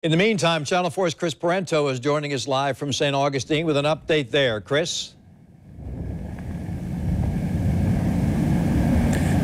In the meantime, Channel 4's Chris Parento is joining us live from St. Augustine with an update there. Chris?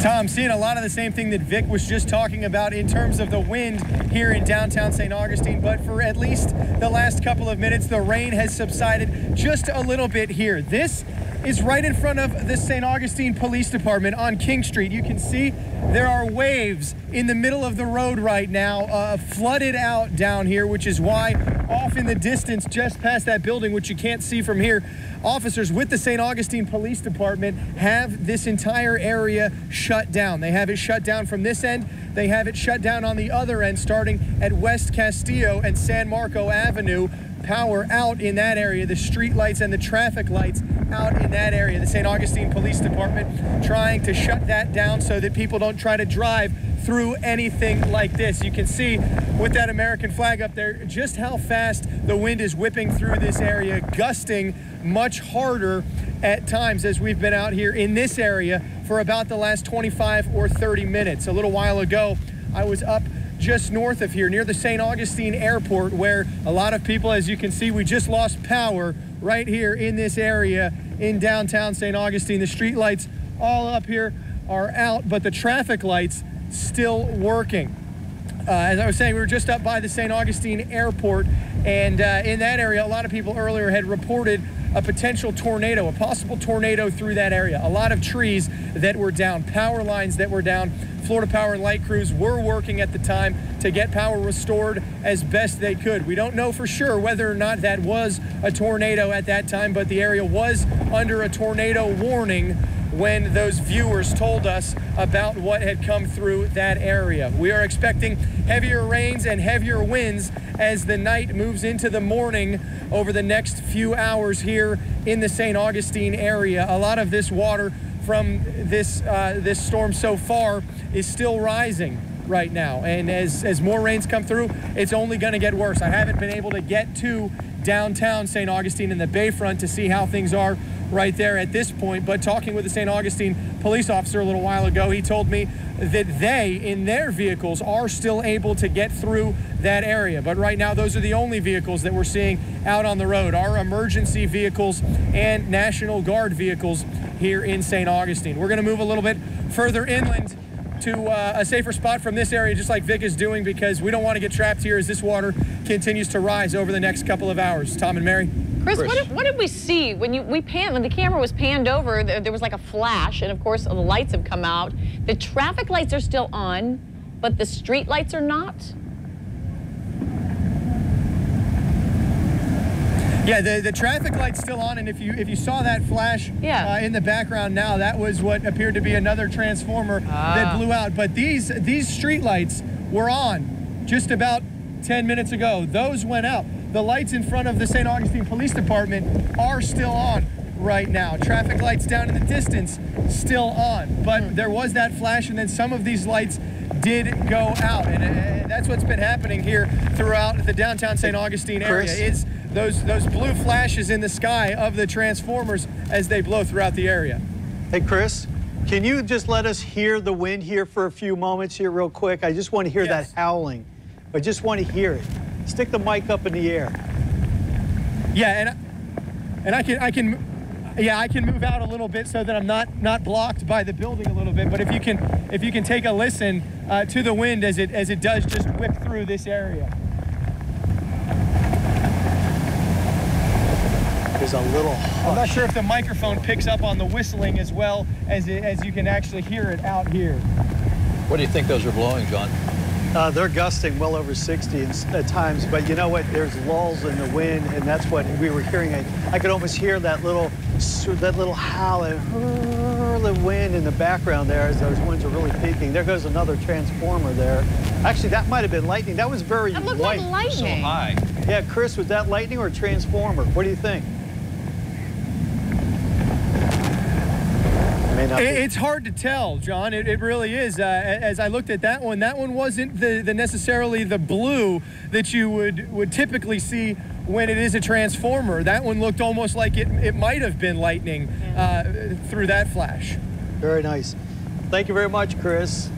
Tom, seeing a lot of the same thing that Vic was just talking about in terms of the wind here in downtown St. Augustine, but for at least the last couple of minutes, the rain has subsided just a little bit here. This is right in front of the St. Augustine Police Department on King Street. You can see there are waves in the middle of the road right now, flooded out down here, which is why off in the distance, just past that building, which you can't see from here, officers with the St. Augustine Police Department have this entire area shut down. They have it shut down from this end. They have it shut down on the other end, starting at West Castillo and San Marco Avenue. Power out in that area, the street lights and the traffic lights out in that area. The St. Augustine Police Department trying to shut that down so that people don't try to drive through anything like this. You can see with that American flag up there just how fast the wind is whipping through this area, gusting much harder at times as we've been out here in this area for about the last 25 or 30 minutes. A little while ago, I was up just north of here near the St. Augustine Airport, where a lot of people, as you can see, we just lost power right here in this area in downtown St. Augustine. The street lights all up here are out, but the traffic lights still working. As I was saying, we were just up by the St. Augustine Airport, and in that area, a lot of people earlier had reported a potential tornado, a possible tornado through that area. A lot of trees that were down, power lines that were down. Florida Power and Light crews were working at the time to get power restored as best they could. We don't know for sure whether or not that was a tornado at that time, but the area was under a tornado warning when those viewers told us about what had come through that area. We are expecting heavier rains and heavier winds as the night moves into the morning over the next few hours here in the St. Augustine area. A lot of this water from this storm so far is still rising right now, and as more rains come through, it's only going to get worse. I haven't been able to get to downtown St. Augustine in the Bayfront to see how things are right there at this point, but talking with the St. Augustine police officer a little while ago, he told me that they, in their vehicles, are still able to get through that area. But right now, those are the only vehicles that we're seeing out on the road, our emergency vehicles and National Guard vehicles here in St. Augustine. We're going to move a little bit further inland to a safer spot from this area, just like Vic is doing, because we don't want to get trapped here as this water continues to rise over the next couple of hours. Tom and Mary. Chris, what did we see when when the camera was panned over? There was like a flash, and of course the lights have come out. The traffic lights are still on, but the street lights are not. Yeah, the traffic light's still on, and if you saw that flash in the background now, that was what appeared to be another transformer that blew out. But these street lights were on just about 10 minutes ago. Those went out. The lights in front of the St. Augustine Police Department are still on right now. Traffic lights down in the distance still on, but there was that flash, and then some of these lights did go out, and that's what's been happening here throughout the downtown St. Augustine area. Is those blue flashes in the sky of the transformers as they blow throughout the area. Hey, Chris, can you just let us hear the wind here for a few moments here real quick? I just want to hear that howling. I just want to hear it. Stick the mic up in the air. Yeah, and I can move out a little bit so that I'm not blocked by the building a little bit. But if you can take a listen to the wind as it does just whip through this area. There's a little hush. I'm not sure if the microphone picks up on the whistling as well as you can actually hear it out here. What do you think those are blowing, John? They're gusting well over 60 at times, but you know what? There's lulls in the wind, and that's what we were hearing. I could almost hear that little howl and the wind in the background there as those winds are really peaking. There goes another transformer there. Actually, that might have been lightning. That was very That looked white. like lightning. So high. Yeah, Chris, was that lightning or a transformer? What do you think? It's hard to tell, John. It really is. As I looked at that one wasn't necessarily the blue that you would typically see when it is a transformer. That one looked almost like it might have been lightning through that flash. Very nice. Thank you very much, Chris.